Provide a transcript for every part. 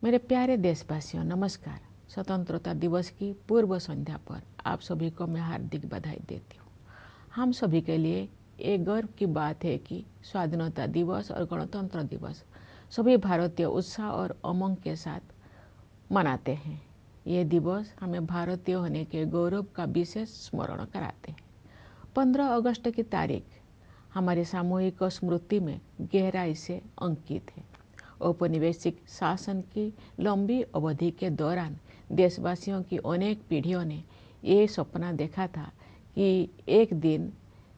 मेरे प्यारे देशवासियों, नमस्कार। स्वतंत्रता दिवस की पूर्व संध्या पर आप सभी को मैं हार्दिक बधाई देती हूँ। हम सभी के लिए एक गर्व की बात है कि स्वाधीनता दिवस और गणतंत्र दिवस सभी भारतीय उत्साह और उमंग के साथ मनाते हैं। ये दिवस हमें भारतीय होने के गौरव का विशेष स्मरण कराते हैं। 15 अगस्त की तारीख हमारे सामूहिक स्मृति में गहराई से अंकित है। औपनिवेशिक शासन की लंबी अवधि के दौरान देशवासियों की अनेक पीढ़ियों ने ये सपना देखा था कि एक दिन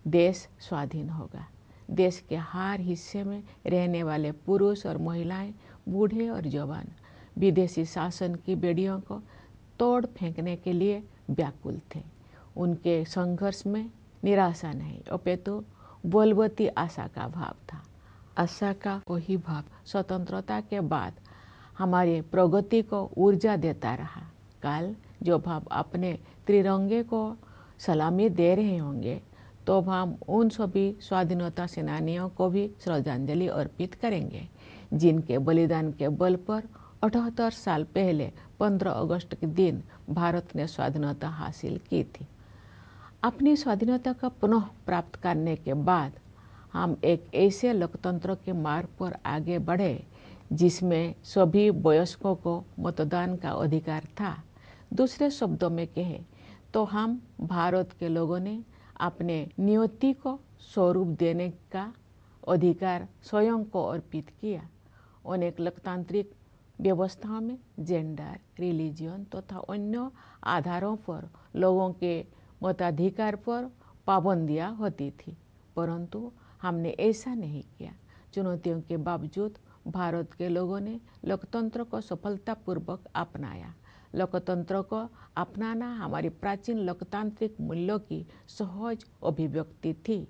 देश स्वाधीन होगा। देश के हर हिस्से में रहने वाले पुरुष और महिलाएं, बूढ़े और जवान विदेशी शासन की बेड़ियों को तोड़ फेंकने के लिए व्याकुल थे। उनके संघर्ष में निराशा नहीं, अपितु बलवती आशा का भाव था। आशा का वही भाव स्वतंत्रता के बाद हमारी प्रगति को ऊर्जा देता रहा। कल जब हम अपने त्रिरंगे को सलामी दे रहे होंगे तो हम उन सभी स्वाधीनता सेनानियों को भी श्रद्धांजलि अर्पित करेंगे जिनके बलिदान के बल पर 78 साल पहले 15 अगस्त के दिन भारत ने स्वाधीनता हासिल की थी। अपनी स्वाधीनता का पुनः प्राप्त करने के बाद हम एक ऐसे लोकतंत्र के मार्ग पर आगे बढ़े जिसमें सभी वयस्कों को मतदान का अधिकार था। दूसरे शब्दों में कहे तो हम भारत के लोगों ने अपने नियति को स्वरूप देने का अधिकार स्वयं को अर्पित किया। अनेक लोकतांत्रिक व्यवस्थाओं में जेंडर, रिलीजन तथा अन्य आधारों पर लोगों के मताधिकार पर पाबंदियां होती थी, परंतु हमने ऐसा नहीं किया। चुनौतियों के बावजूद भारत के लोगों ने लोकतंत्र को सफलतापूर्वक अपनाया। लोकतंत्र को अपनाना हमारी प्राचीन लोकतांत्रिक मूल्यों की सहज अभिव्यक्ति थी।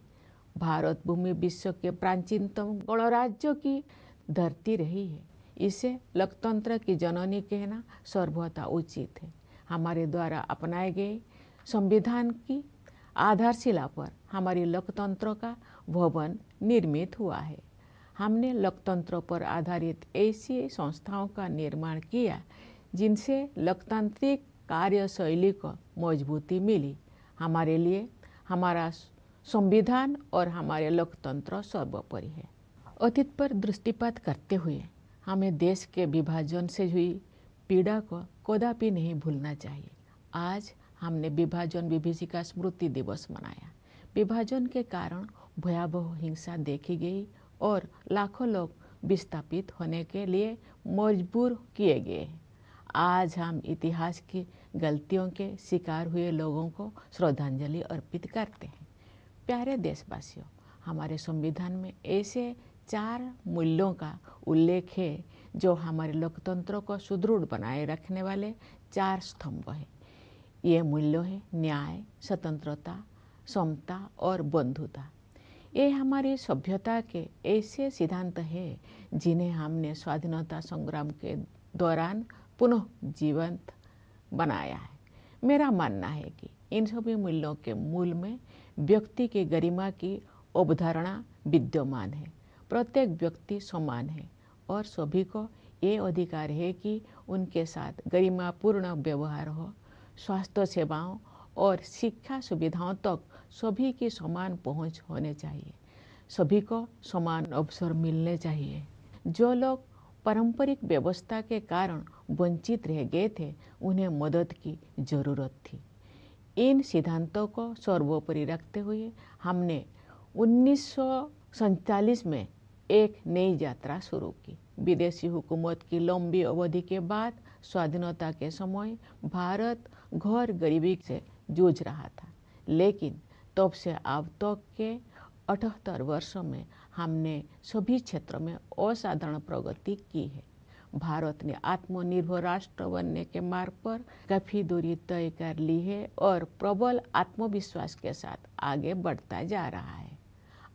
भारत भूमि विश्व के प्राचीनतम गणराज्यों की धरती रही है। इसे लोकतंत्र की जननी कहना सर्वथा उचित है। हमारे द्वारा अपनाए गए संविधान की आधारशिला पर हमारी लोकतंत्र का भवन निर्मित हुआ है। हमने लोकतंत्र पर आधारित ऐसी संस्थाओं का निर्माण किया जिनसे लोकतांत्रिक कार्यशैली को मजबूती मिली। हमारे लिए हमारा संविधान और हमारे लोकतंत्र सर्वोपरि है। अतीत पर दृष्टिपात करते हुए हमें देश के विभाजन से हुई पीड़ा को कदापि नहीं भूलना चाहिए। आज हमने विभाजन विभीषिका स्मृति दिवस मनाया। विभाजन के कारण भयावह हिंसा देखी गई और लाखों लोग विस्थापित होने के लिए मजबूर किए गए। आज हम इतिहास की गलतियों के शिकार हुए लोगों को श्रद्धांजलि अर्पित करते हैं। प्यारे देशवासियों, हमारे संविधान में ऐसे 4 मूल्यों का उल्लेख है जो हमारे लोकतंत्र को सुदृढ़ बनाए रखने वाले 4 स्तंभ हैं। ये मूल्य है न्याय, स्वतंत्रता, समता और बंधुता। ये हमारी सभ्यता के ऐसे सिद्धांत हैं जिन्हें हमने स्वाधीनता संग्राम के दौरान पुनः जीवंत बनाया है। मेरा मानना है कि इन सभी मूल्यों के मूल में व्यक्ति की गरिमा की अवधारणा विद्यमान है। प्रत्येक व्यक्ति समान है और सभी को ये अधिकार है कि उनके साथ गरिमापूर्ण व्यवहार हो। स्वास्थ्य सेवाओं और शिक्षा सुविधाओं तक सभी की समान पहुंच होने चाहिए। सभी को समान अवसर मिलने चाहिए। जो लोग पारंपरिक व्यवस्था के कारण वंचित रह गए थे, उन्हें मदद की जरूरत थी। इन सिद्धांतों को सर्वोपरि रखते हुए हमने 1947 में एक नई यात्रा शुरू की। विदेशी हुकूमत की लंबी अवधि के बाद स्वाधीनता के समय भारत घोर गरीबी से जूझ रहा था, लेकिन तब से अब तक के 78 वर्षों में हमने सभी क्षेत्रों में असाधारण प्रगति की है। भारत ने आत्मनिर्भर राष्ट्र बनने के मार्ग पर काफी दूरी तय कर ली है और प्रबल आत्मविश्वास के साथ आगे बढ़ता जा रहा है।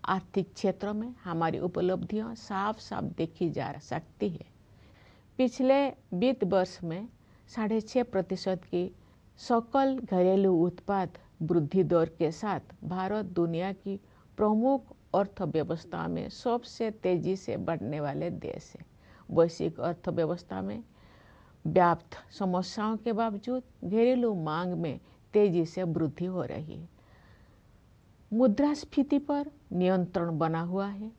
आर्थिक क्षेत्र में हमारी उपलब्धियां साफ साफ देखी जा सकती है। पिछले वित्त वर्ष में 6.5% की सकल घरेलू उत्पाद वृद्धि दर के साथ भारत दुनिया की प्रमुख अर्थव्यवस्था में सबसे तेजी से बढ़ने वाले देश है। वैश्विक अर्थव्यवस्था में व्याप्त समस्याओं के बावजूद घरेलू मांग में तेजी से वृद्धि हो रही है। मुद्रास्फीति पर नियंत्रण बना हुआ है,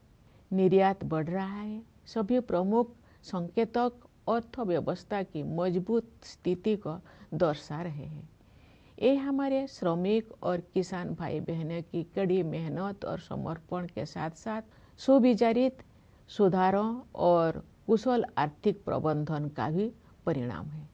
निर्यात बढ़ रहा है। सभी प्रमुख संकेतक अर्थव्यवस्था की मजबूत स्थिति को दर्शा रहे हैं। ये हमारे श्रमिक और किसान भाई बहनों की कड़ी मेहनत और समर्पण के साथ साथ सुविचारित सुधारों और कुशल आर्थिक प्रबंधन का भी परिणाम है।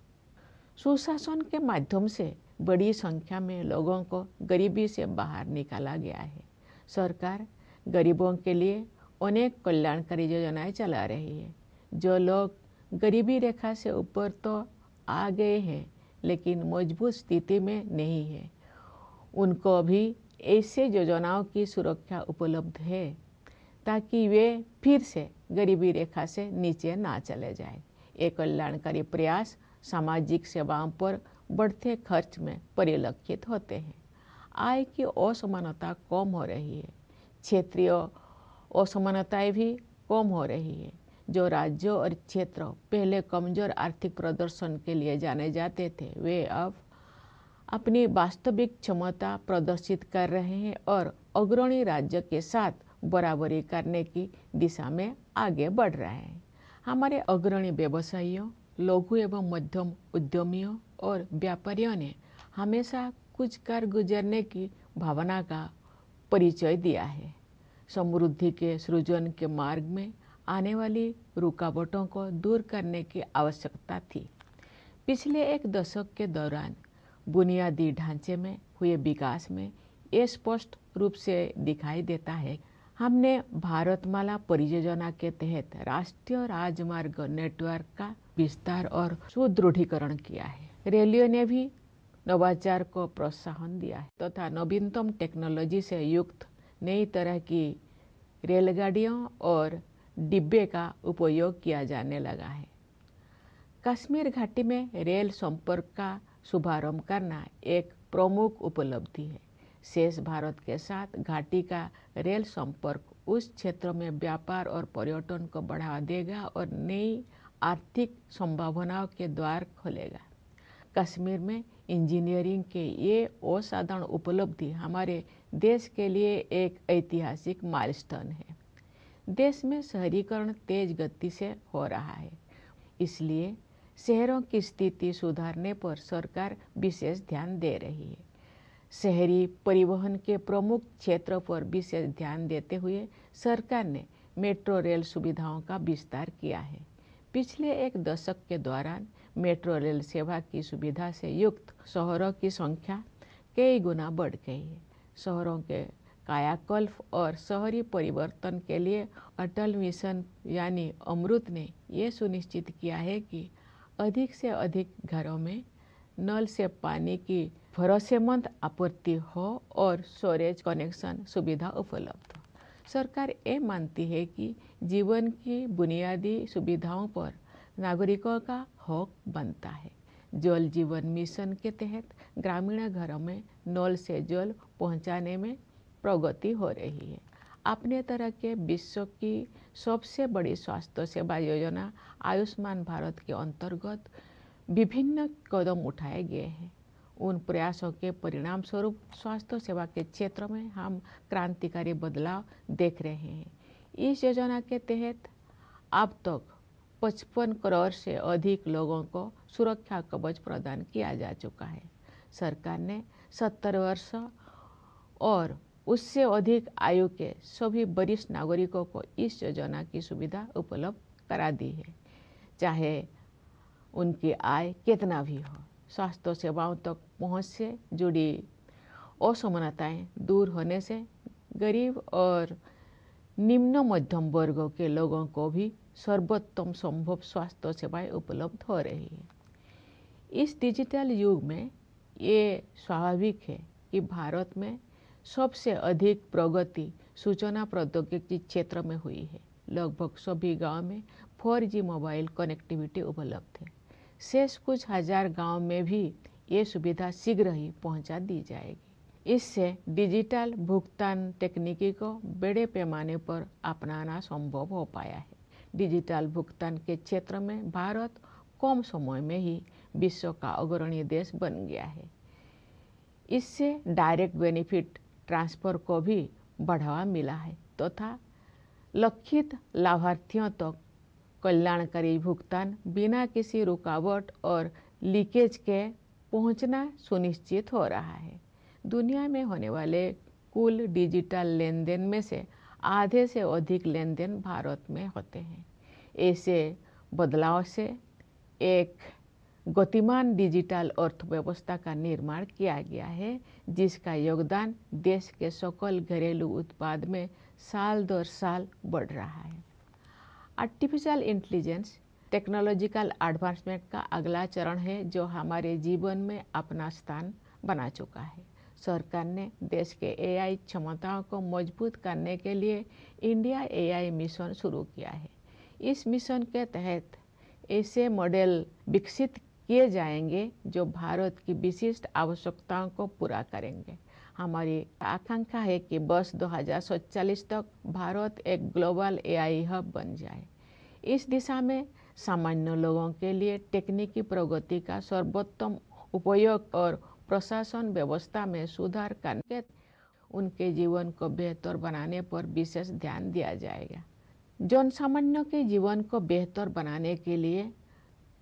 सुशासन के माध्यम से बड़ी संख्या में लोगों को गरीबी से बाहर निकाला गया है। सरकार गरीबों के लिए अनेक कल्याणकारी योजनाएं चला रही है। जो लोग गरीबी रेखा से ऊपर तो आ गए हैं लेकिन मजबूत स्थिति में नहीं है, उनको भी ऐसे योजनाओं की सुरक्षा उपलब्ध है ताकि वे फिर से गरीबी रेखा से नीचे ना चले जाए। ये कल्याणकारी प्रयास सामाजिक सेवाओं पर बढ़ते खर्च में परिलक्षित होते हैं। आय की असमानता कम हो रही है, क्षेत्रीय असमानताएं भी कम हो रही है। जो राज्यों और क्षेत्र पहले कमजोर आर्थिक प्रदर्शन के लिए जाने जाते थे, वे अब अपनी वास्तविक क्षमता प्रदर्शित कर रहे हैं और अग्रणी राज्य के साथ बराबरी करने की दिशा में आगे बढ़ रहे हैं। हमारे अग्रणी व्यवसायियों, लघु एवं मध्यम उद्यमियों और व्यापारियों ने हमेशा कुछ कर गुजरने की भावना का परिचय दिया है। समृद्धि के सृजन के मार्ग में आने वाली रुकावटों को दूर करने की आवश्यकता थी। पिछले एक दशक के दौरान बुनियादी ढांचे में हुए विकास में ये स्पष्ट रूप से दिखाई देता है। हमने भारतमाला परियोजना के तहत राष्ट्रीय राजमार्ग नेटवर्क का विस्तार और सुदृढ़ीकरण किया है। रेलवे ने भी नवाचार को प्रोत्साहन दिया है तथा नवीनतम टेक्नोलॉजी से युक्त नई तरह की रेलगाड़ियों और डिब्बे का उपयोग किया जाने लगा है। कश्मीर घाटी में रेल संपर्क का शुभारंभ करना एक प्रमुख उपलब्धि है। शेष भारत के साथ घाटी का रेल संपर्क उस क्षेत्र में व्यापार और पर्यटन को बढ़ावा देगा और नई आर्थिक संभावनाओं के द्वार खोलेगा। कश्मीर में इंजीनियरिंग के ये असाधारण उपलब्धि हमारे देश के लिए एक ऐतिहासिक माइलस्टोन है। देश में शहरीकरण तेज गति से हो रहा है, इसलिए शहरों की स्थिति सुधारने पर सरकार विशेष ध्यान दे रही है। शहरी परिवहन के प्रमुख क्षेत्रों पर विशेष ध्यान देते हुए सरकार ने मेट्रो रेल सुविधाओं का विस्तार किया है। पिछले एक दशक के दौरान मेट्रो रेल सेवा की सुविधा से युक्त शहरों की संख्या कई गुना बढ़ गई है। शहरों के कायाकल्प और शहरी परिवर्तन के लिए अटल मिशन यानी अमृत ने ये सुनिश्चित किया है कि अधिक से अधिक घरों में नल से पानी की भरोसेमंद आपूर्ति हो और स्टोरेज कनेक्शन सुविधा उपलब्ध हो। सरकार ये मानती है कि जीवन की बुनियादी सुविधाओं पर नागरिकों का हक बनता है। जल जीवन मिशन के तहत ग्रामीण घरों में नल से जल पहुंचाने में प्रगति हो रही है। अपने तरह के विश्व की सबसे बड़ी स्वास्थ्य सेवा योजना आयुष्मान भारत के अंतर्गत विभिन्न कदम उठाए गए हैं। उन प्रयासों के परिणाम स्वरूप स्वास्थ्य सेवा के क्षेत्र में हम क्रांतिकारी बदलाव देख रहे हैं। इस योजना के तहत अब तक 55 करोड़ से अधिक लोगों को सुरक्षा कवच प्रदान किया जा चुका है। सरकार ने 70 वर्ष और उससे अधिक आयु के सभी वरिष्ठ नागरिकों को इस योजना की सुविधा उपलब्ध करा दी है, चाहे उनकी आय कितना भी हो। स्वास्थ्य सेवाओं तक पहुंच से जुड़ी असमानताएं दूर होने से गरीब और निम्न मध्यम वर्गों के लोगों को भी सर्वोत्तम संभव स्वास्थ्य सेवाएं उपलब्ध हो रही है। इस डिजिटल युग में ये स्वाभाविक है कि भारत में सबसे अधिक प्रगति सूचना प्रौद्योगिकी क्षेत्र में हुई है। लगभग सभी गांव में 4G मोबाइल कनेक्टिविटी उपलब्ध है। शेष कुछ हजार गांव में भी ये सुविधा शीघ्र ही पहुंचा दी जाएगी। इससे डिजिटल भुगतान तकनीकी को बड़े पैमाने पर अपनाना संभव हो पाया है। डिजिटल भुगतान के क्षेत्र में भारत कम समय में ही विश्व का अग्रणी देश बन गया है। इससे डायरेक्ट बेनिफिट ट्रांसफ़र को भी बढ़ावा मिला है तथा लक्षित लाभार्थियों तक कल्याणकारी भुगतान बिना किसी रुकावट और लीकेज के पहुंचना सुनिश्चित हो रहा है। दुनिया में होने वाले कुल डिजिटल लेन देन में से आधे से अधिक लेन देन भारत में होते हैं। ऐसे बदलाव से एक गतिमान डिजिटल अर्थव्यवस्था का निर्माण किया गया है, जिसका योगदान देश के सकल घरेलू उत्पाद में साल दर साल बढ़ रहा है। आर्टिफिशियल इंटेलिजेंस टेक्नोलॉजिकल एडवांसमेंट का अगला चरण है जो हमारे जीवन में अपना स्थान बना चुका है। सरकार ने देश के एआई क्षमताओं को मजबूत करने के लिए इंडिया एआई मिशन शुरू किया है। इस मिशन के तहत ऐसे मॉडल विकसित किए जाएंगे जो भारत की विशिष्ट आवश्यकताओं को पूरा करेंगे। हमारी आकांक्षा है कि वर्ष 2047 तक भारत एक ग्लोबल एआई हब बन जाए। इस दिशा में सामान्य लोगों के लिए तकनीकी प्रगति का सर्वोत्तम उपयोग और प्रशासन व्यवस्था में सुधार करके उनके जीवन को बेहतर बनाने पर विशेष ध्यान दिया जाएगा। जनसामान्य के जीवन को बेहतर बनाने के लिए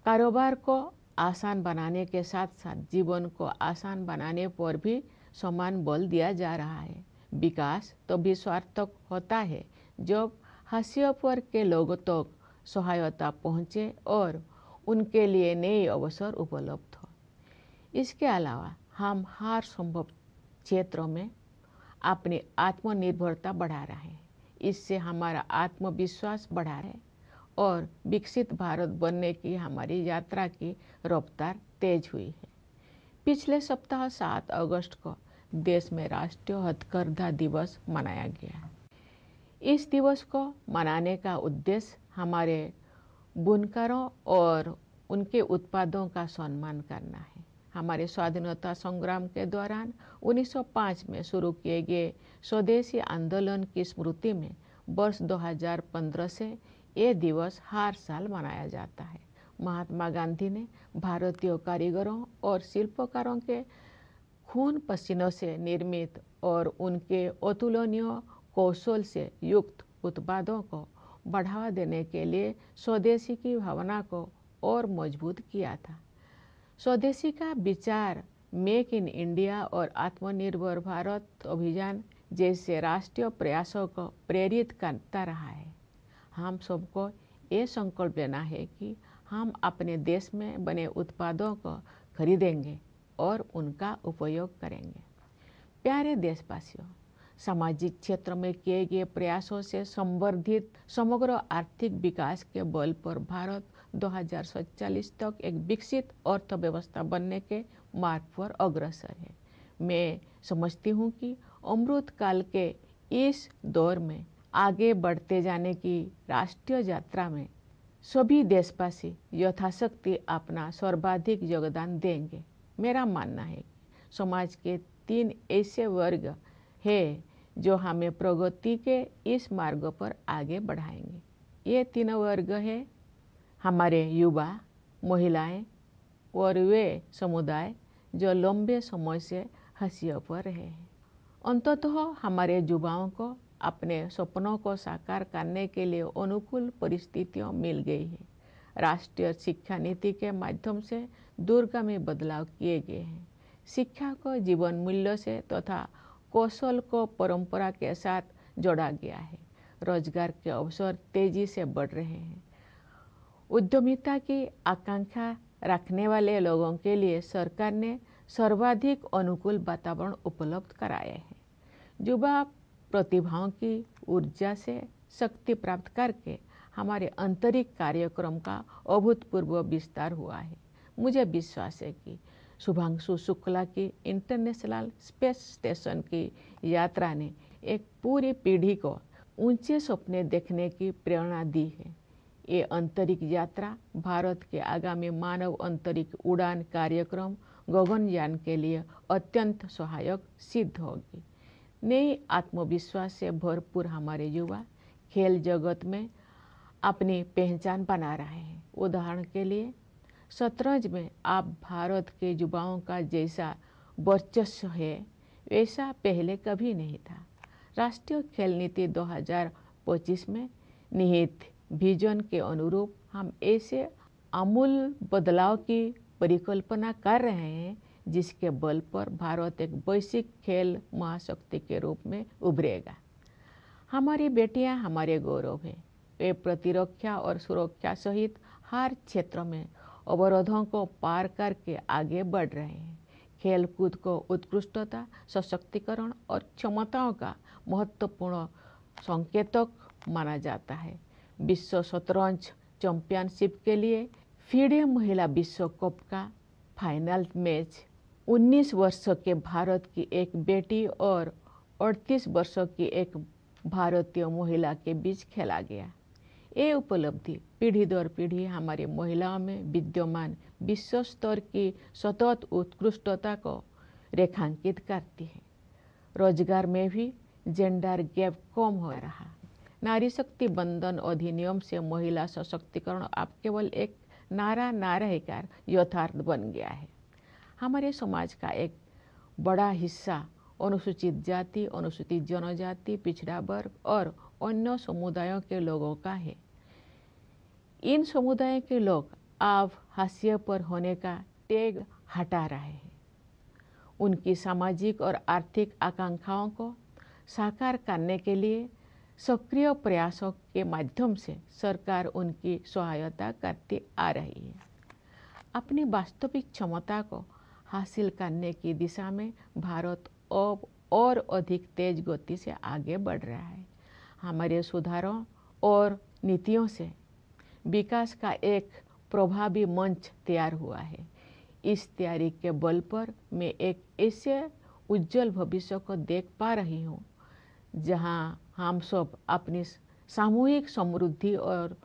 कारोबार को आसान बनाने के साथ साथ जीवन को आसान बनाने पर भी समान बल दिया जा रहा है। विकास तभी सार्थक होता है जब हाशिए पर के लोगों तक सहायता पहुँचे और उनके लिए नए अवसर उपलब्ध हो। इसके अलावा हम हर संभव क्षेत्रों में अपनी आत्मनिर्भरता बढ़ा रहे हैं। इससे हमारा आत्मविश्वास बढ़ा है और विकसित भारत बनने की हमारी यात्रा की रफ्तार तेज हुई है। पिछले सप्ताह 7 अगस्त को देश में राष्ट्रीय हथकरघा दिवस मनाया गया। इस दिवस को मनाने का उद्देश्य हमारे बुनकरों और उनके उत्पादों का सम्मान करना है। हमारे स्वाधीनता संग्राम के दौरान 1905 में शुरू किए गए स्वदेशी आंदोलन की स्मृति में वर्ष 2015 से ये दिवस हर साल मनाया जाता है। महात्मा गांधी ने भारतीय कारीगरों और शिल्पकारों के खून पसीनों से निर्मित और उनके अतुलनीय कौशल से युक्त उत्पादों को बढ़ावा देने के लिए स्वदेशी की भावना को और मजबूत किया था। स्वदेशी का विचार मेक इन इंडिया और आत्मनिर्भर भारत अभियान जैसे राष्ट्रीय प्रयासों को प्रेरित करता रहा है। हम सबको ये संकल्प लेना है कि हम अपने देश में बने उत्पादों को खरीदेंगे और उनका उपयोग करेंगे। प्यारे देशवासियों, सामाजिक क्षेत्र में किए गए प्रयासों से संवर्धित समग्र आर्थिक विकास के बल पर भारत 2047 तक एक विकसित अर्थव्यवस्था बनने के मार्ग पर अग्रसर है। मैं समझती हूँ कि अमृत काल के इस दौर में आगे बढ़ते जाने की राष्ट्रीय यात्रा में सभी देशवासी यथाशक्ति अपना सर्वाधिक योगदान देंगे। मेरा मानना है कि समाज के 3 ऐसे वर्ग हैं जो हमें प्रगति के इस मार्ग पर आगे बढ़ाएंगे। ये 3 वर्ग है हमारे युवा, महिलाएं और वे समुदाय जो लंबे समय से हाशिए पर रहे हैं। अंततः हमारे युवाओं को अपने सपनों को साकार करने के लिए अनुकूल परिस्थितियां मिल गई है। राष्ट्रीय शिक्षा नीति के माध्यम से दूरगामी बदलाव किए गए हैं। शिक्षा को जीवन मूल्यों से तथा कौशल को परंपरा के साथ जोड़ा गया है। रोजगार के अवसर तेजी से बढ़ रहे हैं। उद्यमिता की आकांक्षा रखने वाले लोगों के लिए सरकार ने सर्वाधिक अनुकूल वातावरण उपलब्ध कराए हैं। युवा प्रतिभाओं की ऊर्जा से शक्ति प्राप्त करके हमारे आंतरिक कार्यक्रम का अभूतपूर्व विस्तार हुआ है। मुझे विश्वास है कि शुभांशु शुक्ला की इंटरनेशनल स्पेस स्टेशन की यात्रा ने एक पूरी पीढ़ी को ऊंचे सपने देखने की प्रेरणा दी है। ये अंतरिक्ष यात्रा भारत के आगामी मानव अंतरिक्ष उड़ान कार्यक्रम गगनयान के लिए अत्यंत सहायक सिद्ध होगी। नई आत्मविश्वास से भरपूर हमारे युवा खेल जगत में अपनी पहचान बना रहे हैं। उदाहरण के लिए शतरंज में आप भारत के युवाओं का जैसा वर्चस्व है वैसा पहले कभी नहीं था। राष्ट्रीय खेल नीति 2025 में निहित विजन के अनुरूप हम ऐसे आमूल बदलाव की परिकल्पना कर रहे हैं जिसके बल पर भारत एक वैश्विक खेल महाशक्ति के रूप में उभरेगा। हमारी बेटियां हमारे गौरव हैं। वे प्रतिरक्षा और सुरक्षा सहित हर क्षेत्र में अवरोधों को पार करके आगे बढ़ रहे हैं। खेलकूद को उत्कृष्टता, सशक्तिकरण और क्षमताओं का महत्वपूर्ण संकेतक माना जाता है। विश्व शतरंज चैंपियनशिप के लिए फीडे महिला विश्व कप का फाइनल मैच 19 वर्षों के भारत की एक बेटी और 38 वर्षों की एक भारतीय महिला के बीच खेला गया। ये उपलब्धि पीढ़ी दर पीढ़ी हमारी महिलाओं में विद्यमान विश्व स्तर की सतत उत्कृष्टता को रेखांकित करती है। रोजगार में भी जेंडर गैप कम हो रहा। नारी शक्ति बंधन अधिनियम से महिला सशक्तिकरण अब केवल एक नारा ना रहकर यथार्थ बन गया है। हमारे समाज का एक बड़ा हिस्सा अनुसूचित जाति, अनुसूचित जनजाति, पिछड़ा वर्ग और अन्य समुदायों के लोगों का है। इन समुदायों के लोग अब हाशिए पर होने का टैग हटा रहे हैं। उनकी सामाजिक और आर्थिक आकांक्षाओं को साकार करने के लिए सक्रिय प्रयासों के माध्यम से सरकार उनकी सहायता करती आ रही है। अपनी वास्तविक क्षमता को हासिल करने की दिशा में भारत अब और अधिक तेज गति से आगे बढ़ रहा है। हमारे सुधारों और नीतियों से विकास का एक प्रभावी मंच तैयार हुआ है। इस तैयारी के बल पर मैं एक ऐसे उज्जवल भविष्य को देख पा रही हूँ जहाँ हम सब अपनी सामूहिक समृद्धि और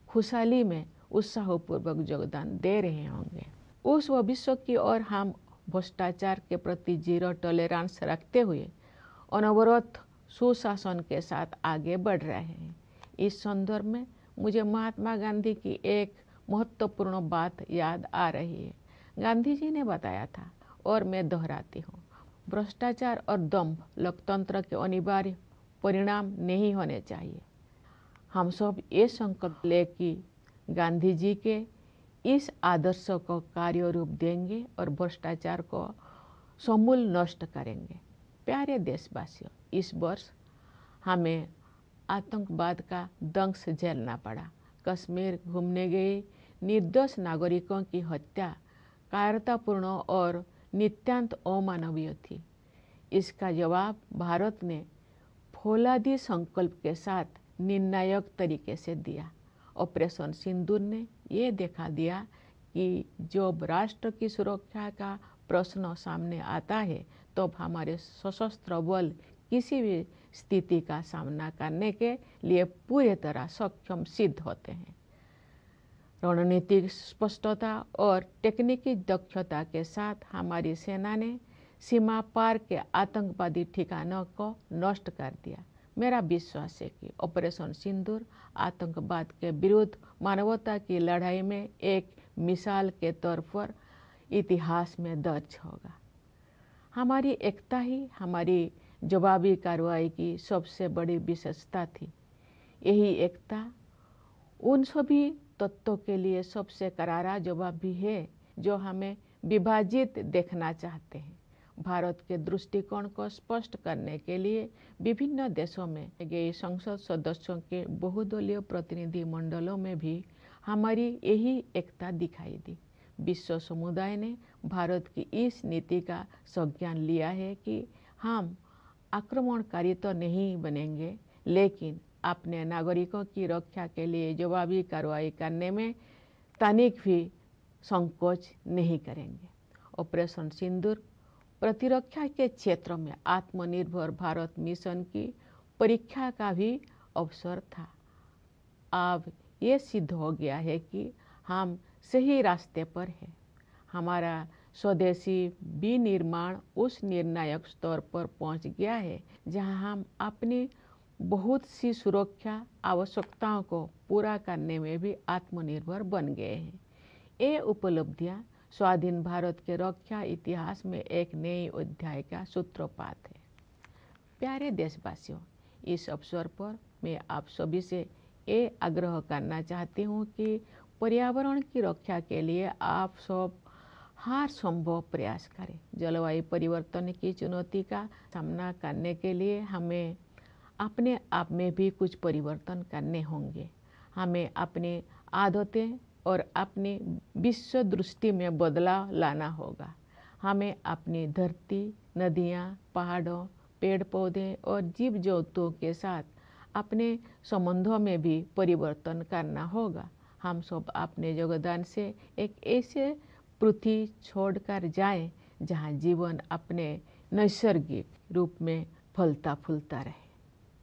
खुशहाली में उत्साहपूर्वक योगदान दे रहे होंगे। उस भविष्य की ओर हम भ्रष्टाचार के प्रति जीरो टॉलरेंस रखते हुए अनवरत सुशासन के साथ आगे बढ़ रहे हैं। इस संदर्भ में मुझे महात्मा गांधी की एक महत्वपूर्ण बात याद आ रही है। गांधी जी ने बताया था और मैं दोहराती हूँ, भ्रष्टाचार और दंभ लोकतंत्र के अनिवार्य परिणाम नहीं होने चाहिए। हम सब ये संकल्प ले कि गांधी जी के इस आदर्श को कार्य रूप देंगे और भ्रष्टाचार को समूल नष्ट करेंगे। प्यारे देशवासियों, इस वर्ष हमें आतंकवाद का दंश झेलना पड़ा। कश्मीर घूमने गए निर्दोष नागरिकों की हत्या कायरतापूर्ण और नित्यांत अमानवीय थी। इसका जवाब भारत ने फौलादी संकल्प के साथ निर्णायक तरीके से दिया। ऑपरेशन सिंदूर ने ये दिखा दिया कि जब राष्ट्र की सुरक्षा का प्रश्न सामने आता है तो हमारे सशस्त्र बल किसी भी स्थिति का सामना करने के लिए पूरी तरह सक्षम सिद्ध होते हैं। रणनीतिक स्पष्टता और तकनीकी दक्षता के साथ हमारी सेना ने सीमा पार के आतंकवादी ठिकानों को नष्ट कर दिया। मेरा विश्वास है कि ऑपरेशन सिंदूर आतंकवाद के विरुद्ध मानवता की लड़ाई में एक मिसाल के तौर पर इतिहास में दर्ज होगा। हमारी एकता ही हमारी जवाबी कार्रवाई की सबसे बड़ी विशेषता थी। यही एकता उन सभी तत्वों के लिए सबसे करारा जवाब भी है जो हमें विभाजित देखना चाहते हैं। भारत के दृष्टिकोण को स्पष्ट करने के लिए विभिन्न देशों में गए संसद सदस्यों के बहुदलीय प्रतिनिधि मंडलों में भी हमारी यही एकता दिखाई दी। विश्व समुदाय ने भारत की इस नीति का संज्ञान लिया है कि हम आक्रमणकारी तो नहीं बनेंगे, लेकिन अपने नागरिकों की रक्षा के लिए जवाबी कार्रवाई करने में तनिक भी संकोच नहीं करेंगे। ऑपरेशन सिंदूर प्रतिरक्षा के क्षेत्र में आत्मनिर्भर भारत मिशन की परीक्षा का भी अवसर था। अब ये सिद्ध हो गया है कि हम सही रास्ते पर हैं। हमारा स्वदेशी विनिर्माण उस निर्णायक स्तर पर पहुंच गया है जहां हम अपनी बहुत सी सुरक्षा आवश्यकताओं को पूरा करने में भी आत्मनिर्भर बन गए हैं। ये उपलब्धियां स्वाधीन भारत के रक्षा इतिहास में एक नए अध्याय का सूत्रपात है। प्यारे देशवासियों, इस अवसर पर मैं आप सभी से ये आग्रह करना चाहती हूँ कि पर्यावरण की रक्षा के लिए आप सब हर संभव प्रयास करें। जलवायु परिवर्तन की चुनौती का सामना करने के लिए हमें अपने आप में भी कुछ परिवर्तन करने होंगे। हमें अपनी आदतें और अपनी विश्व दृष्टि में बदलाव लाना होगा। हमें अपनी धरती, नदियाँ, पहाड़ों, पेड़ पौधे और जीव जंतुओं के साथ अपने संबंधों में भी परिवर्तन करना होगा। हम सब अपने योगदान से एक ऐसे पृथ्वी छोड़कर जाएं जहां जीवन अपने नैसर्गिक रूप में फलता फूलता रहे।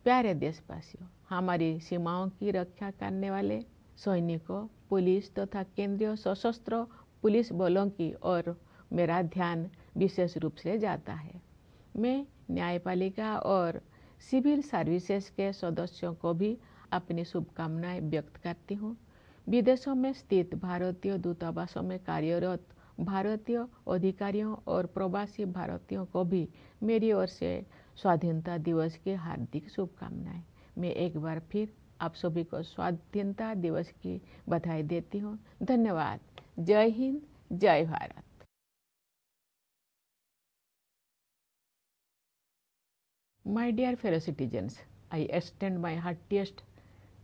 प्यारे देशवासियों, हमारी सीमाओं की रक्षा करने वाले सैनिकों, पुलिस तथा केंद्रीय सशस्त्र पुलिस बलों की ओर मेरा ध्यान विशेष रूप से जाता है। मैं न्यायपालिका और सिविल सर्विसेज के सदस्यों को भी अपनी शुभकामनाएं व्यक्त करती हूँ। विदेशों में स्थित भारतीय दूतावासों में कार्यरत भारतीय अधिकारियों और प्रवासी भारतीयों को भी मेरी ओर से स्वाधीनता दिवस की हार्दिक शुभकामनाएं। मैं एक बार फिर आप सभी को स्वाधीनता दिवस की बधाई देती हूँ। धन्यवाद। जय हिंद, जय Bharat. My dear fellow citizens, I extend my heartiest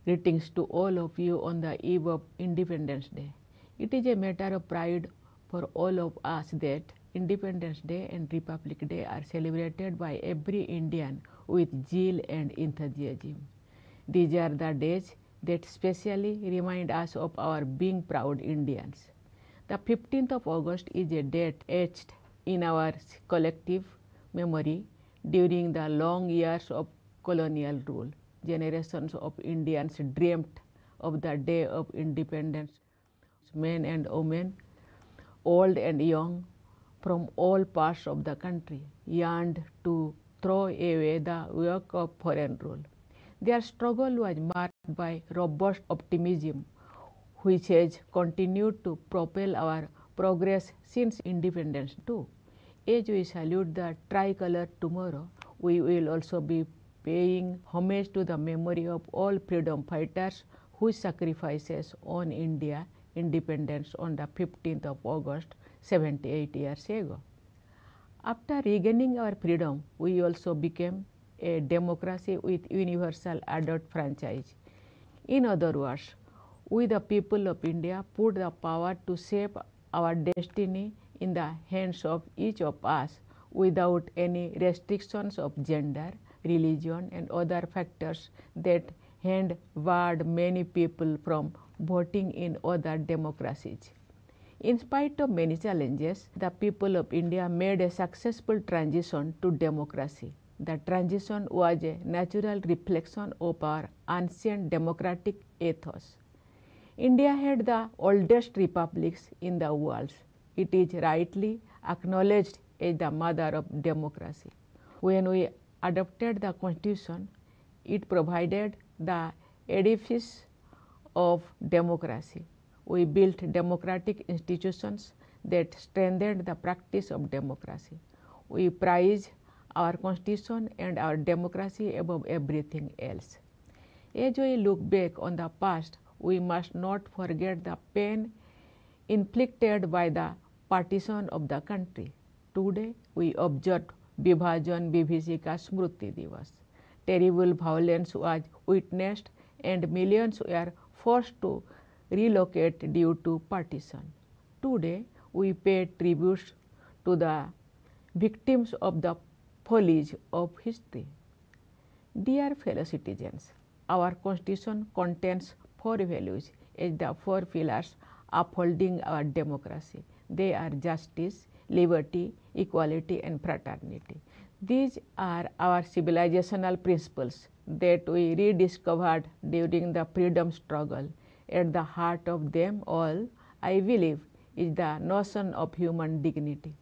greetings to all of you on the eve of Independence Day. It is a matter of pride for all of us that Independence Day and Republic Day are celebrated by every Indian with zeal and enthusiasm. These are the days that specially remind us of our being proud Indians. The 15th of August is a date etched in our collective memory. During the long years of colonial rule, generations of Indians dreamt of the day of independence. Men and women, old and young, from all parts of the country yearned to throw away the yoke of foreign rule. Their struggle was marked by robust optimism, which has continued to propel our progress since independence too. As we salute the tricolor tomorrow, we will also be paying homage to the memory of all freedom fighters whose sacrifices won India independence on the 15th of August 78 years ago. After regaining our freedom, we also became a democracy with universal adult franchise. In other words, we the people of India put the power to shape our destiny in the hands of each of us without any restrictions of gender, religion and other factors that had barred many people from voting in other democracies. In spite of many challenges, the people of India made a successful transition to democracy. The transition was a natural reflection of our ancient democratic ethos. India had the oldest republics in the world. It is rightly acknowledged as the mother of democracy. When we adopted the Constitution, it provided the edifice of democracy. We built democratic institutions that strengthened the practice of democracy. We prize our Constitution and our democracy above everything else. As we look back on the past, we must not forget the pain inflicted by the partition of the country. Today, we observe Vibhajan Vibhishika Smriti Divas. Terrible violence was witnessed and millions were forced to relocate due to partition. Today, we pay tributes to the victims of the follies of history. Dear fellow citizens, our Constitution contains four values as the four pillars upholding our democracy. They are justice, liberty, equality and fraternity. These are our civilizational principles that we rediscovered during the freedom struggle. At the heart of them all, I believe, is the notion of human dignity.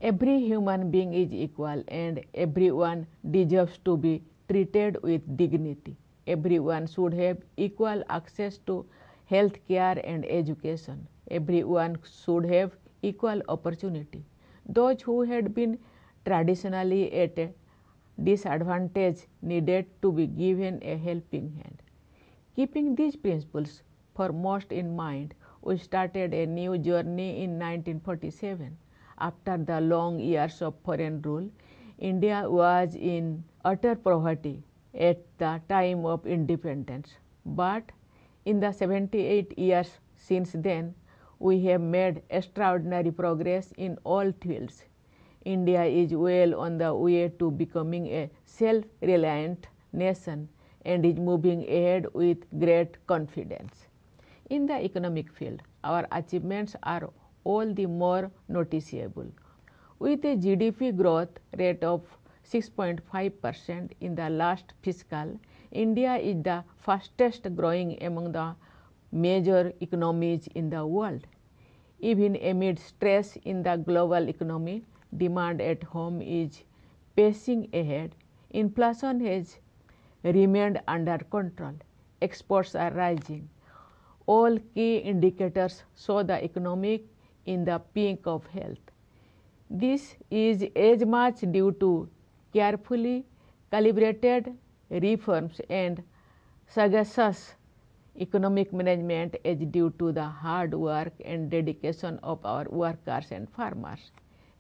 Every human being is equal and everyone deserves to be treated with dignity. Everyone should have equal access to health care and education. Everyone should have equal opportunity. Those who had been traditionally at a disadvantage needed to be given a helping hand. Keeping these principles foremost in mind, we started a new journey in 1947. After the long years of foreign rule, India was in utter poverty at the time of independence. But in the 78 years since then, we have made extraordinary progress in all fields. India is well on the way to becoming a self-reliant nation and is moving ahead with great confidence. In the economic field, our achievements are all the more noticeable. With a GDP growth rate of 6.5% in the last fiscal, India is the fastest growing among the major economies in the world. Even amid stress in the global economy, demand at home is pacing ahead. Inflation has remained under control. Exports are rising. All key indicators show the economy in the peak of health. This is as much due to carefully calibrated reforms and sagacious economic management as due to the hard work and dedication of our workers and farmers.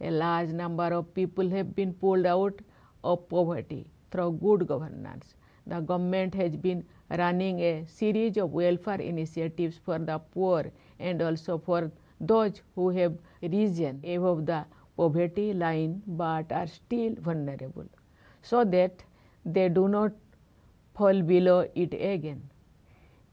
A large number of people have been pulled out of poverty through good governance. The government has been running a series of welfare initiatives for the poor and also for those who have risen above the poverty line but are still vulnerable, so that they do not fall below it again.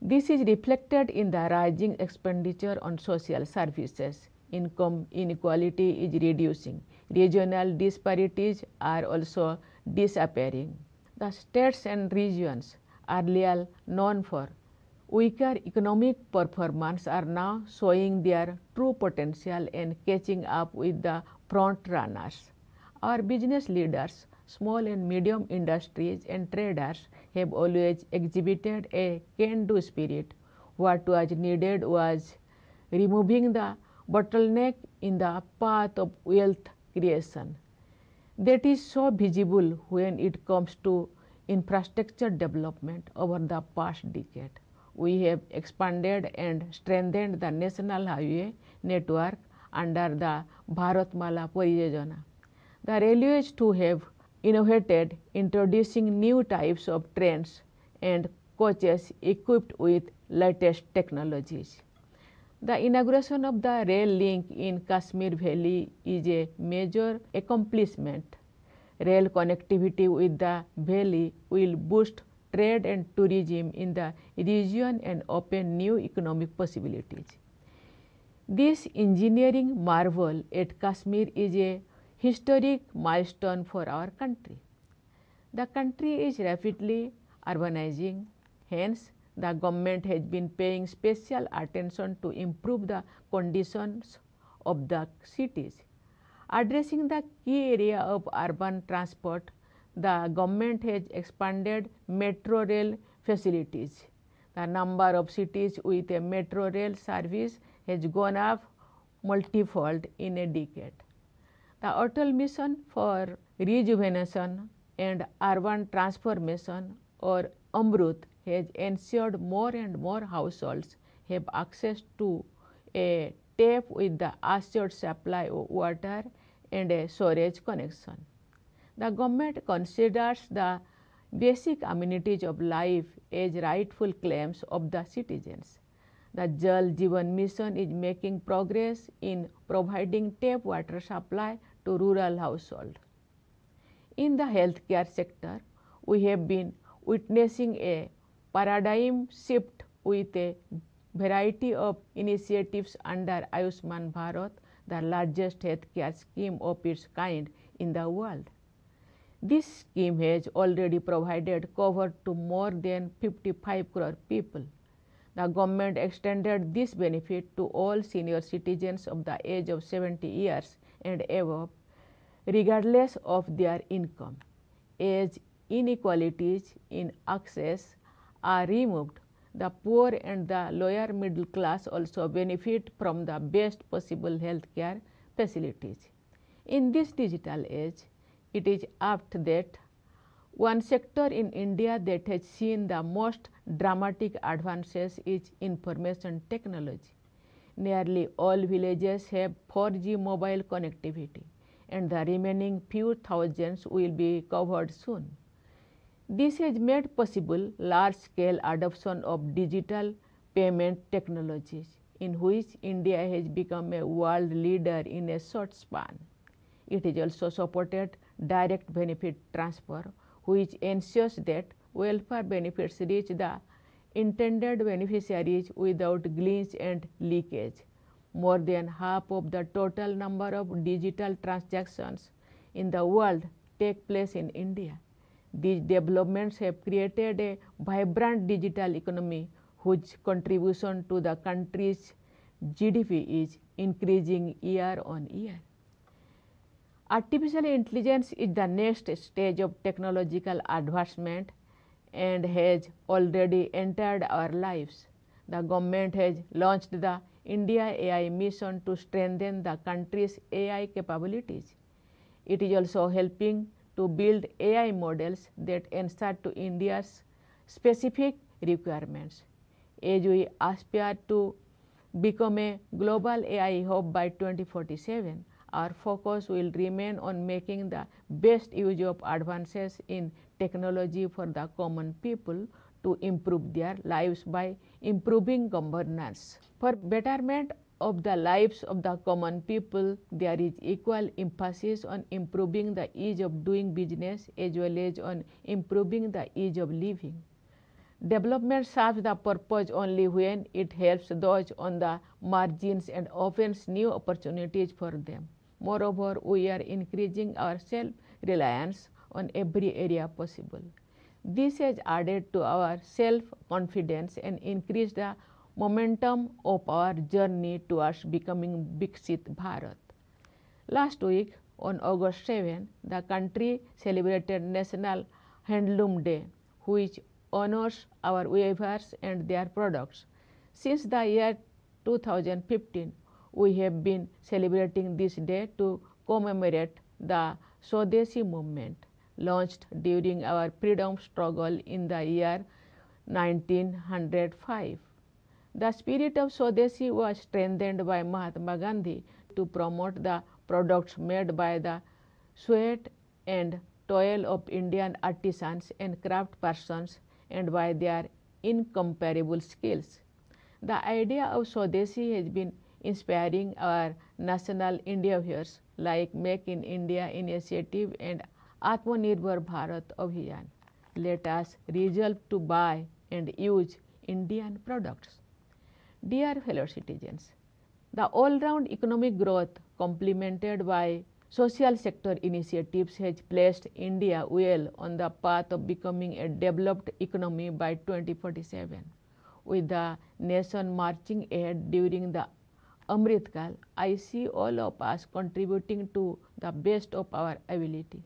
This is reflected in the rising expenditure on social services. Income inequality is reducing. Regional disparities are also disappearing. The states and regions earlier known for weaker economic performance are now showing their true potential and catching up with the front runners. Our business leaders, small and medium industries and traders have always exhibited a can-do spirit. What was needed was removing the bottleneck in the path of wealth creation. That is so visible when it comes to infrastructure development over the past decade. We have expanded and strengthened the national highway network under the Bharatmala Pariyojana. The railways too have innovated, introducing new types of trains and coaches equipped with latest technologies. The inauguration of the rail link in Kashmir Valley is a major accomplishment. Rail connectivity with the valley will boost trade and tourism in the region and open new economic possibilities. This engineering marvel at Kashmir is a historic milestone for our country. The country is rapidly urbanizing, hence the government has been paying special attention to improve the conditions of the cities. Addressing the key area of urban transport, the government has expanded metro rail facilities. The number of cities with a metro rail service has gone up multifold in a decade. The Atal Mission for Rejuvenation and Urban Transformation, or AMRUT, has ensured more and more households have access to a tap with the assured supply of water and a storage connection. The government considers the basic amenities of life as rightful claims of the citizens. The Jal Jeevan Mission is making progress in providing tap water supply to rural households. In the healthcare sector, we have been witnessing a paradigm shift with a variety of initiatives under Ayushman Bharat, the largest healthcare scheme of its kind in the world. This scheme has already provided cover to more than 55 crore people. The government extended this benefit to all senior citizens of the age of 70 years and above, regardless of their income. As inequalities in access are removed, The poor and the lower middle class also benefit from the best possible healthcare facilities. In this digital age, it is apt that one sector in India that has seen the most dramatic advances is information technology. Nearly all villages have 4G mobile connectivity, and the remaining few thousands will be covered soon. This has made possible large-scale adoption of digital payment technologies, in which India has become a world leader in a short span. It has also supported direct benefit transfer, which ensures that welfare benefits reach the intended beneficiaries without glitch and leakage. More than half of the total number of digital transactions in the world take place in India. These developments have created a vibrant digital economy whose contribution to the country's GDP is increasing year on year. Artificial intelligence is the next stage of technological advancement and has already entered our lives. The government has launched the India AI mission to strengthen the country's AI capabilities. It is also helping to build AI models that answer to India's specific requirements. As we aspire to become a global AI hub by 2047, our focus will remain on making the best use of advances in technology for the common people to improve their lives by improving governance. For betterment of the lives of the common people, there is equal emphasis on improving the ease of doing business as well as on improving the ease of living. Development serves the purpose only when it helps those on the margins and opens new opportunities for them. Moreover, we are increasing our self-reliance on every area possible. This has added to our self-confidence and increased the momentum of our journey towards becoming Viksit Bharat. Last week, on August 7, the country celebrated National Handloom Day, which honors our weavers and their products. Since the year 2015, we have been celebrating this day to commemorate the Swadeshi movement, launched during our freedom struggle in the year 1905. The spirit of Swadeshi was strengthened by Mahatma Gandhi to promote the products made by the sweat and toil of Indian artisans and craftspersons and by their incomparable skills. The idea of Swadeshi has been inspiring our national endeavors like Make in India initiative and Atmanirbhar Bharat Abhiyan. Let us resolve to buy and use Indian products. Dear fellow citizens, the all-round economic growth complemented by social sector initiatives has placed India well on the path of becoming a developed economy by 2047. With the nation marching ahead during the Amrit Kal, I see all of us contributing to the best of our ability.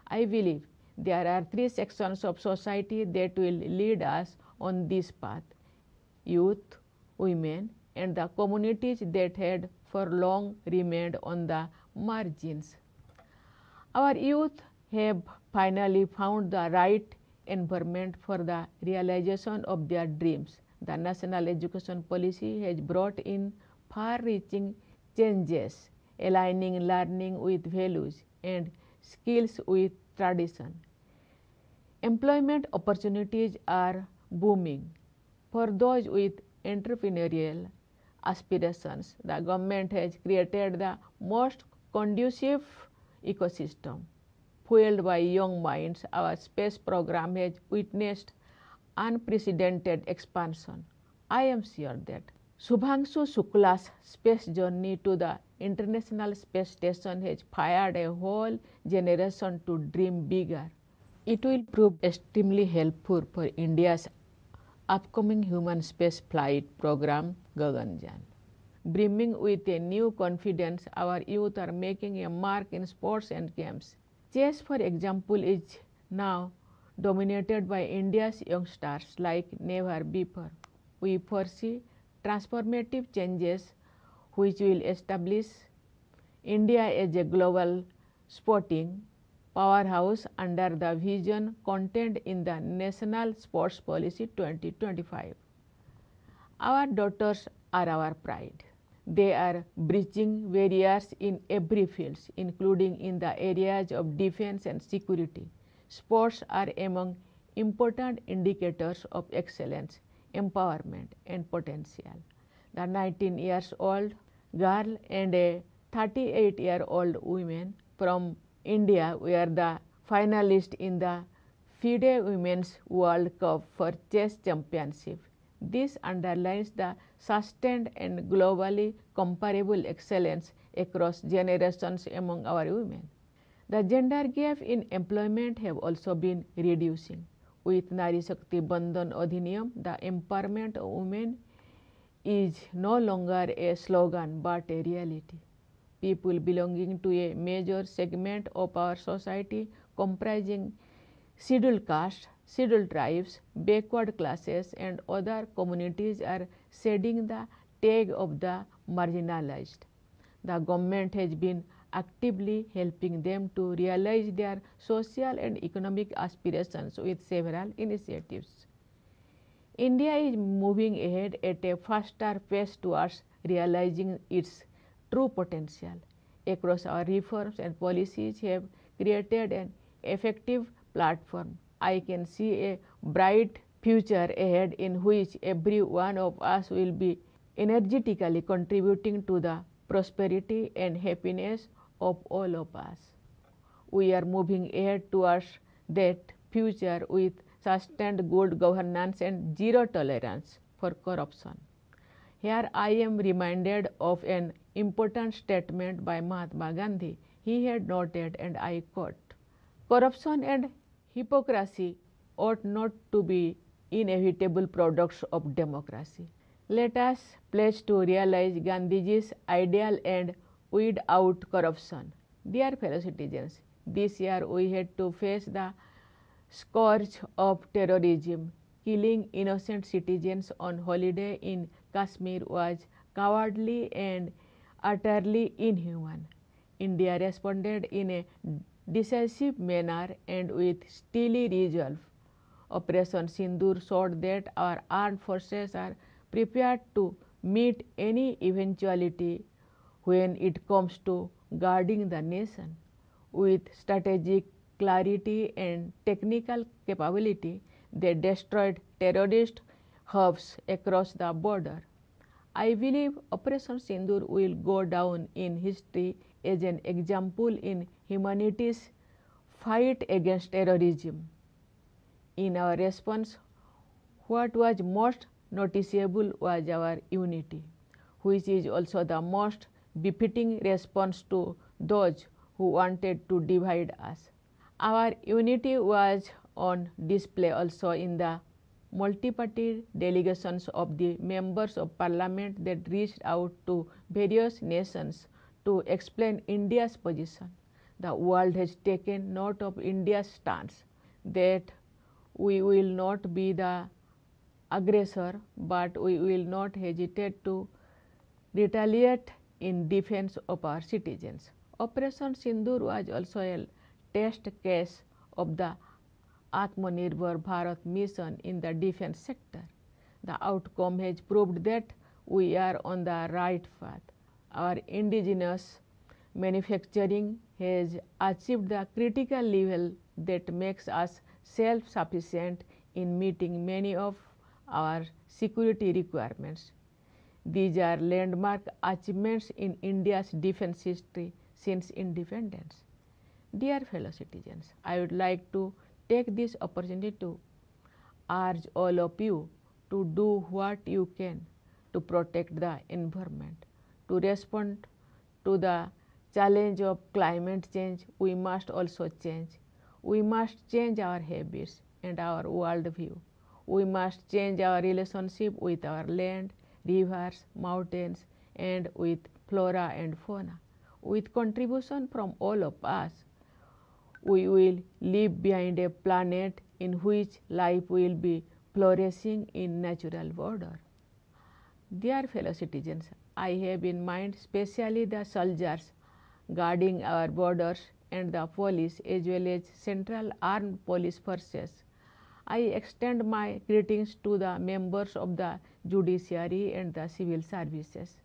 I believe there are three sections of society that will lead us on this path: youth, women, and the communities that had for long remained on the margins. Our youth have finally found the right environment for the realization of their dreams. The national education policy has brought in far-reaching changes, aligning learning with values and skills with tradition. Employment opportunities are booming. For those with entrepreneurial aspirations, the government has created the most conducive ecosystem. Fueled by young minds, our space program has witnessed unprecedented expansion. I am sure that Shubhangshu Shukla's space journey to the International Space Station has fired a whole generation to dream bigger. It will prove extremely helpful for India's upcoming human space flight program Gaganyaan. Brimming with a new confidence, our youth are making a mark in sports and games. Chess, for example, is now dominated by India's youngsters like never before. we foresee transformative changes which will establish India as a global sporting powerhouse under the vision contained in the National Sports Policy 2025. Our daughters are our pride. They are breaching barriers in every field, including in the areas of defense and security. Sports are among important indicators of excellence, empowerment, and potential. The 19 years old girl and a 38-year-old woman from India were the finalists in the FIDE Women's World Cup for Chess Championship. This underlines the sustained and globally comparable excellence across generations among our women. The gender gap in employment have also been reducing. With Nari Shakti Bandhan Adhiniyam, the empowerment of women is no longer a slogan but a reality. People belonging to a major segment of our society comprising scheduled castes, scheduled tribes, backward classes and other communities are shedding the tag of the marginalized. The government has been actively helping them to realize their social and economic aspirations with several initiatives. India is moving ahead at a faster pace towards realizing its true potential. Across our reforms and policies have created an effective platform. I can see a bright future ahead in which every one of us will be energetically contributing to the prosperity and happiness of all of us. We are moving ahead towards that future with sustained good governance and zero tolerance for corruption. Here I am reminded of an important statement by Mahatma Gandhi. He had noted, and I quote, "Corruption and hypocrisy ought not to be inevitable products of democracy." Let us pledge to realize Gandhiji's ideal and weed out corruption. Dear fellow citizens, this year we had to face the scourge of terrorism. Killing innocent citizens on holiday in Kashmir was cowardly and utterly inhuman. India responded in a decisive manner and with steely resolve. Operation Sindoor showed that our armed forces are prepared to meet any eventuality when it comes to guarding the nation. With strategic clarity and technical capability, they destroyed terrorist hubs across the border. I believe Operation Sindoor will go down in history as an example in humanity's fight against terrorism. In our response, what was most noticeable was our unity, which is also the most befitting response to those who wanted to divide us. Our unity was on display also in the multi-party delegations of the members of parliament that reached out to various nations to explain India's position. The world has taken note of India's stance that we will not be the aggressor, but we will not hesitate to retaliate in defense of our citizens. Operation Sindoor was also a test case of the Atmanirbhar Bharat mission in the defense sector. The outcome has proved that we are on the right path. Our indigenous manufacturing has achieved the critical level that makes us self-sufficient in meeting many of our security requirements. These are landmark achievements in India's defense history since independence. Dear fellow citizens, I would like to take this opportunity to urge all of you to do what you can to protect the environment. To respond to the challenge of climate change, we must also change. We must change our habits and our worldview. We must change our relationship with our land, rivers, mountains, and with flora and fauna. With contribution from all of us, we will leave behind a planet in which life will be flourishing in natural order. Dear fellow citizens, I have in mind specially the soldiers guarding our borders and the police as well as central armed police forces. I extend my greetings to the members of the judiciary and the civil services.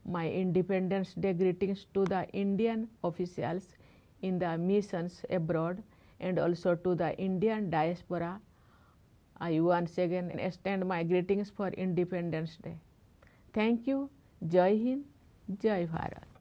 My Independence Day greetings to the Indian officials in the missions abroad and also to the Indian diaspora. I once again extend my greetings for Independence Day. Thank you. Jai Hind, Jai Bharat.